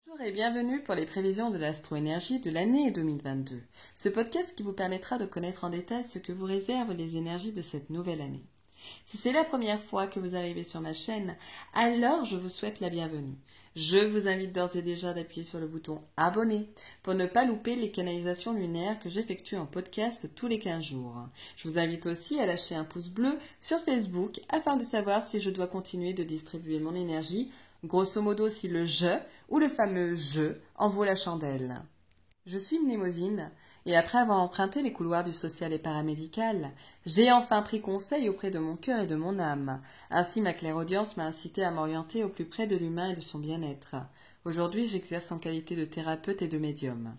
Bonjour et bienvenue pour les prévisions de l'astro-énergie de l'année 2022. Ce podcast qui vous permettra de connaître en détail ce que vous réservent les énergies de cette nouvelle année. Si c'est la première fois que vous arrivez sur ma chaîne, alors je vous souhaite la bienvenue. Je vous invite d'ores et déjà d'appuyer sur le bouton abonner pour ne pas louper les canalisations lunaires que j'effectue en podcast tous les 15 jours. Je vous invite aussi à lâcher un pouce bleu sur Facebook afin de savoir si je dois continuer de distribuer mon énergie, grosso modo si le je ou le fameux je en vaut la chandelle. Je suis Mnémosine et après avoir emprunté les couloirs du social et paramédical, j'ai enfin pris conseil auprès de mon cœur et de mon âme. Ainsi, ma clairaudience m'a incité à m'orienter au plus près de l'humain et de son bien-être. Aujourd'hui, j'exerce en qualité de thérapeute et de médium.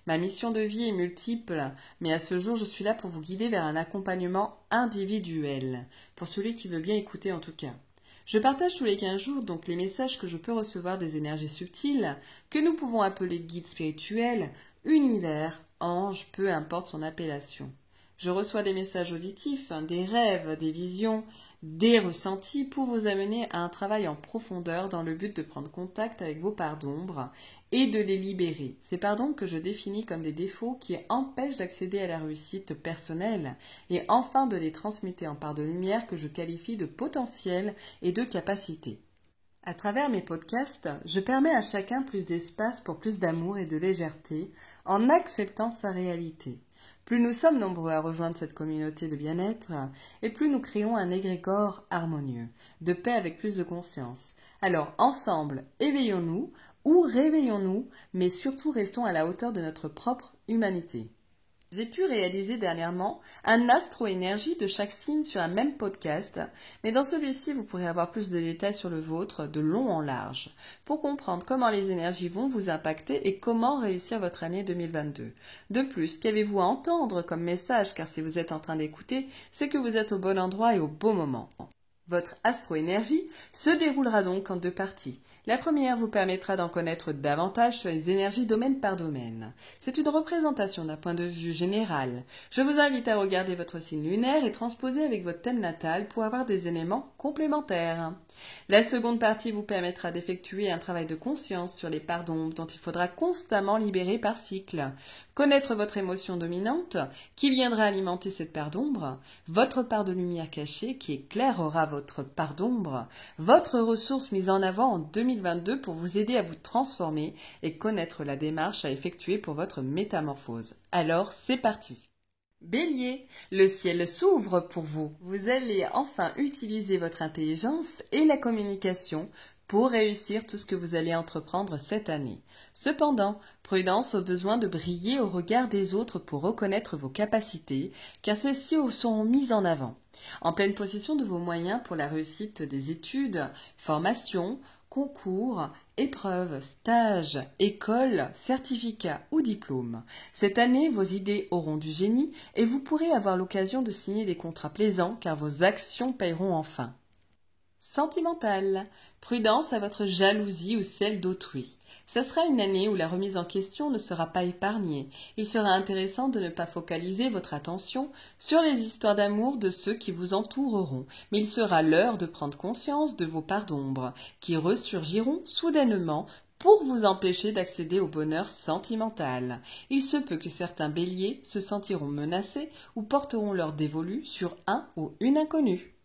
Ma mission de vie est multiple, mais à ce jour, je suis là pour vous guider vers un accompagnement individuel, pour celui qui veut bien écouter en tout cas. Je partage tous les 15 jours donc les messages que je peux recevoir des énergies subtiles, que nous pouvons appeler guides spirituels, univers, anges, peu importe son appellation. Je reçois des messages auditifs, des rêves, des visions, des ressentis pour vous amener à un travail en profondeur dans le but de prendre contact avec vos parts d'ombre et de les libérer. Ces parts d'ombre que je définis comme des défauts qui empêchent d'accéder à la réussite personnelle et enfin de les transmuter en parts de lumière que je qualifie de potentiel et de capacité. À travers mes podcasts, je permets à chacun plus d'espace pour plus d'amour et de légèreté en acceptant sa réalité. Plus nous sommes nombreux à rejoindre cette communauté de bien-être, et plus nous créons un égrégore harmonieux, de paix avec plus de conscience. Alors, ensemble, éveillons-nous ou réveillons-nous, mais surtout restons à la hauteur de notre propre humanité. J'ai pu réaliser dernièrement un astro-énergie de chaque signe sur un même podcast, mais dans celui-ci, vous pourrez avoir plus de détails sur le vôtre, de long en large, pour comprendre comment les énergies vont vous impacter et comment réussir votre année 2022. De plus, qu'avez-vous à entendre comme message, car si vous êtes en train d'écouter, c'est que vous êtes au bon endroit et au bon moment. Votre astro-énergie se déroulera donc en deux parties. La première vous permettra d'en connaître davantage sur les énergies domaine par domaine. C'est une représentation d'un point de vue général. Je vous invite à regarder votre signe lunaire et transposer avec votre thème natal pour avoir des éléments complémentaires. La seconde partie vous permettra d'effectuer un travail de conscience sur les parts d'ombre dont il faudra constamment libérer par cycle. Connaître votre émotion dominante qui viendra alimenter cette part d'ombre, votre part de lumière cachée qui éclairera votre part d'ombre, votre ressource mise en avant en 2022 pour vous aider à vous transformer et connaître la démarche à effectuer pour votre métamorphose. Alors, c'est parti! Bélier, le ciel s'ouvre pour vous. Vous allez enfin utiliser votre intelligence et la communication pour réussir tout ce que vous allez entreprendre cette année. Cependant, prudence au besoin de briller au regard des autres pour reconnaître vos capacités, car celles-ci sont mises en avant. En pleine possession de vos moyens pour la réussite des études, formations, concours, épreuves, stages, écoles, certificats ou diplômes. Cette année, vos idées auront du génie et vous pourrez avoir l'occasion de signer des contrats plaisants car vos actions paieront enfin. Sentimental. Prudence à votre jalousie ou celle d'autrui. Ce sera une année où la remise en question ne sera pas épargnée. Il sera intéressant de ne pas focaliser votre attention sur les histoires d'amour de ceux qui vous entoureront, mais il sera l'heure de prendre conscience de vos parts d'ombre, qui ressurgiront soudainement pour vous empêcher d'accéder au bonheur sentimental. Il se peut que certains béliers se sentiront menacés ou porteront leur dévolu sur un ou une inconnue.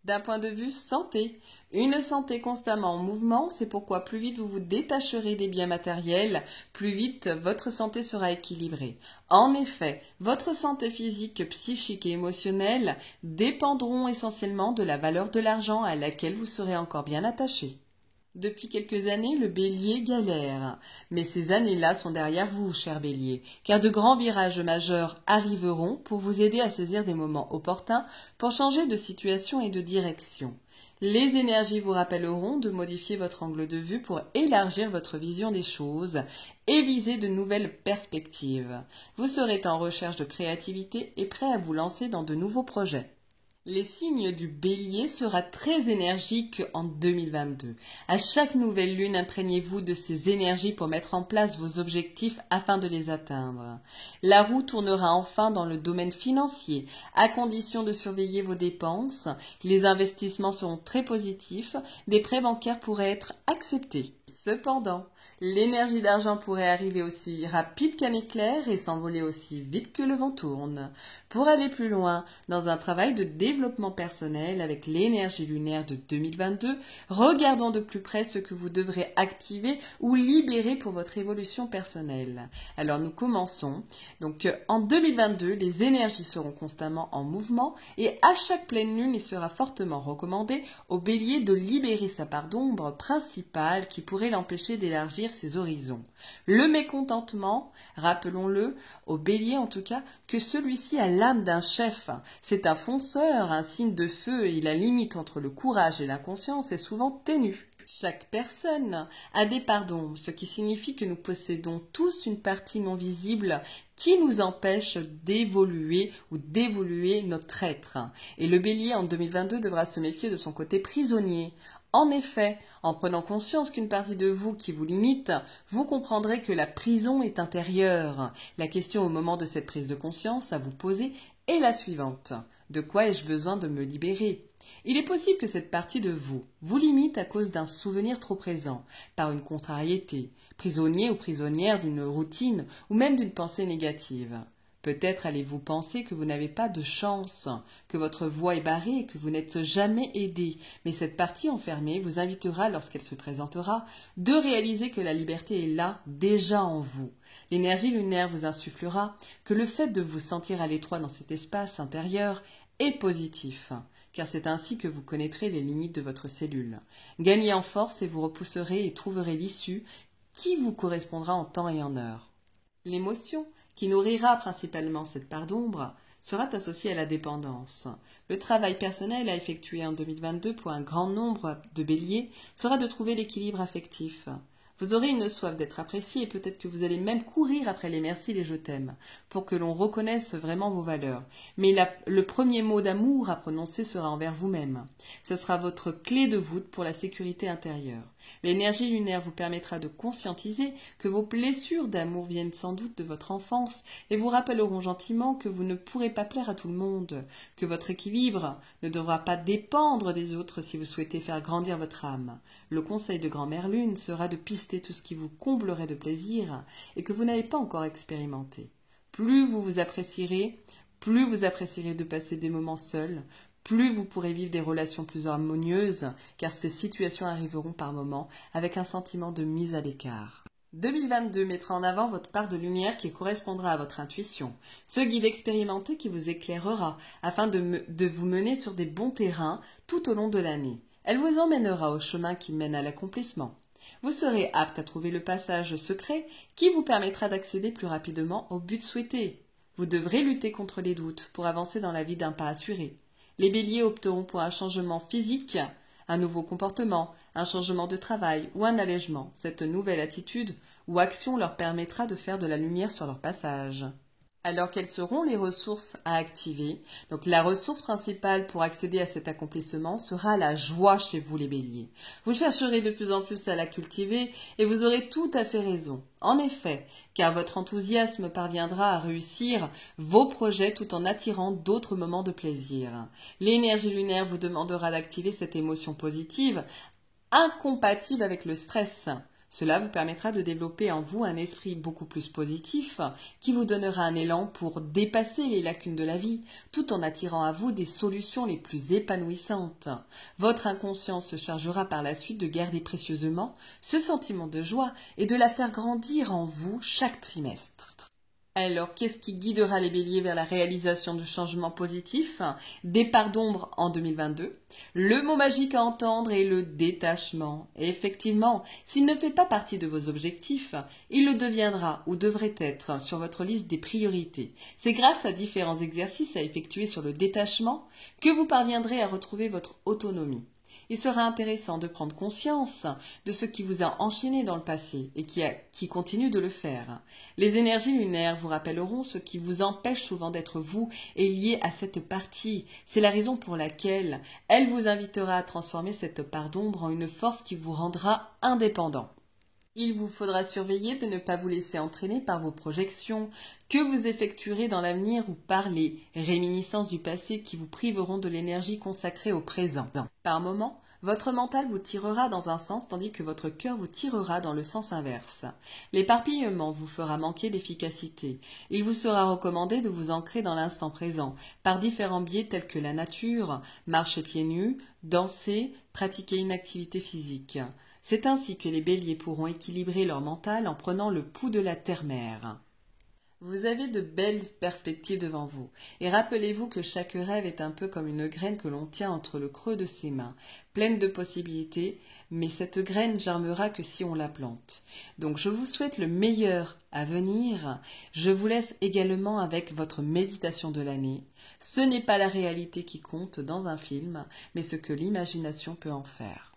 D'un point de vue santé, une santé constamment en mouvement, c'est pourquoi plus vite vous vous détacherez des biens matériels, plus vite votre santé sera équilibrée. En effet, votre santé physique, psychique et émotionnelle dépendront essentiellement de la valeur de l'argent à laquelle vous serez encore bien attaché. Depuis quelques années, le bélier galère. Mais ces années-là sont derrière vous, cher bélier, car de grands virages majeurs arriveront pour vous aider à saisir des moments opportuns pour changer de situation et de direction. Les énergies vous rappelleront de modifier votre angle de vue pour élargir votre vision des choses et viser de nouvelles perspectives. Vous serez en recherche de créativité et prêt à vous lancer dans de nouveaux projets. Les signes du bélier sera très énergique en 2022. À chaque nouvelle lune, imprégnez-vous de ces énergies pour mettre en place vos objectifs afin de les atteindre. La roue tournera enfin dans le domaine financier, à condition de surveiller vos dépenses. Les investissements seront très positifs, des prêts bancaires pourraient être acceptés. Cependant, l'énergie d'argent pourrait arriver aussi rapide qu'un éclair et s'envoler aussi vite que le vent tourne. Pour aller plus loin, dans un travail de développement personnel avec l'énergie lunaire de 2022, regardons de plus près ce que vous devrez activer ou libérer pour votre évolution personnelle. Alors nous commençons. Donc en 2022, les énergies seront constamment en mouvement et à chaque pleine lune, il sera fortement recommandé au bélier de libérer sa part d'ombre principale qui pourrait l'empêcher d'élargir ses horizons. Le mécontentement, rappelons-le, au bélier en tout cas, que celui-ci a l'âme d'un chef. C'est un fonceur, un signe de feu et la limite entre le courage et l'inconscience est souvent ténue. Chaque personne a des parts d'ombre, ce qui signifie que nous possédons tous une partie non visible qui nous empêche d'évoluer ou d'évoluer notre être. Et le bélier en 2022 devra se méfier de son côté prisonnier. En effet, en prenant conscience qu'une partie de vous qui vous limite, vous comprendrez que la prison est intérieure. La question au moment de cette prise de conscience à vous poser est la suivante. De quoi ai-je besoin de me libérer ? Il est possible que cette partie de vous vous limite à cause d'un souvenir trop présent, par une contrariété, prisonnier ou prisonnière d'une routine ou même d'une pensée négative. Peut-être allez-vous penser que vous n'avez pas de chance, que votre voie est barrée, que vous n'êtes jamais aidé, mais cette partie enfermée vous invitera, lorsqu'elle se présentera, de réaliser que la liberté est là, déjà en vous. L'énergie lunaire vous insufflera que le fait de vous sentir à l'étroit dans cet espace intérieur est positif, car c'est ainsi que vous connaîtrez les limites de votre cellule. Gagnez en force et vous repousserez et trouverez l'issue qui vous correspondra en temps et en heure. L'émotion qui nourrira principalement cette part d'ombre sera associée à la dépendance. Le travail personnel à effectuer en 2022 pour un grand nombre de béliers sera de trouver l'équilibre affectif. Vous aurez une soif d'être apprécié et peut-être que vous allez même courir après les merci et les je t'aime pour que l'on reconnaisse vraiment vos valeurs. Mais le premier mot d'amour à prononcer sera envers vous-même. Ce sera votre clé de voûte pour la sécurité intérieure. L'énergie lunaire vous permettra de conscientiser que vos blessures d'amour viennent sans doute de votre enfance et vous rappelleront gentiment que vous ne pourrez pas plaire à tout le monde, que votre équilibre ne devra pas dépendre des autres si vous souhaitez faire grandir votre âme. Le conseil de Grand-Mère Lune sera de pister tout ce qui vous comblerait de plaisir et que vous n'avez pas encore expérimenté. Plus vous apprécierez de passer des moments seuls, plus vous pourrez vivre des relations plus harmonieuses, car ces situations arriveront par moments avec un sentiment de mise à l'écart. 2022 mettra en avant votre part de lumière qui correspondra à votre intuition, ce guide expérimenté qui vous éclairera afin de vous mener sur des bons terrains tout au long de l'année. Elle vous emmènera au chemin qui mène à l'accomplissement. Vous serez apte à trouver le passage secret qui vous permettra d'accéder plus rapidement au but souhaité. Vous devrez lutter contre les doutes pour avancer dans la vie d'un pas assuré. Les béliers opteront pour un changement physique, un nouveau comportement, un changement de travail ou un allègement. Cette nouvelle attitude ou action leur permettra de faire de la lumière sur leur passage. Alors, quelles seront les ressources à activer ? Donc, la ressource principale pour accéder à cet accomplissement sera la joie chez vous, les béliers. Vous chercherez de plus en plus à la cultiver et vous aurez tout à fait raison. En effet, car votre enthousiasme parviendra à réussir vos projets tout en attirant d'autres moments de plaisir. L'énergie lunaire vous demandera d'activer cette émotion positive, incompatible avec le stress. Cela vous permettra de développer en vous un esprit beaucoup plus positif qui vous donnera un élan pour dépasser les lacunes de la vie tout en attirant à vous des solutions les plus épanouissantes. Votre inconscient se chargera par la suite de garder précieusement ce sentiment de joie et de la faire grandir en vous chaque trimestre. Alors, qu'est-ce qui guidera les béliers vers la réalisation de changements positifs, des parts d'ombre en 2022? Le mot magique à entendre est le détachement. Et effectivement, s'il ne fait pas partie de vos objectifs, il le deviendra ou devrait être sur votre liste des priorités. C'est grâce à différents exercices à effectuer sur le détachement que vous parviendrez à retrouver votre autonomie. Il sera intéressant de prendre conscience de ce qui vous a enchaîné dans le passé et qui continue de le faire. Les énergies lunaires vous rappelleront ce qui vous empêche souvent d'être vous et lié à cette partie. C'est la raison pour laquelle elle vous invitera à transformer cette part d'ombre en une force qui vous rendra indépendant. Il vous faudra surveiller de ne pas vous laisser entraîner par vos projections que vous effectuerez dans l'avenir ou par les réminiscences du passé qui vous priveront de l'énergie consacrée au présent. Par moments, Votre mental vous tirera dans un sens tandis que votre cœur vous tirera dans le sens inverse. L'éparpillement vous fera manquer d'efficacité. Il vous sera recommandé de vous ancrer dans l'instant présent, par différents biais tels que la nature, marcher pieds nus, danser, pratiquer une activité physique. C'est ainsi que les béliers pourront équilibrer leur mental en prenant le pouls de la terre-mère. Vous avez de belles perspectives devant vous, et rappelez-vous que chaque rêve est un peu comme une graine que l'on tient entre le creux de ses mains, pleine de possibilités, mais cette graine germera que si on la plante. Donc je vous souhaite le meilleur à venir. Je vous laisse également avec votre méditation de l'année. Ce n'est pas la réalité qui compte dans un film, mais ce que l'imagination peut en faire.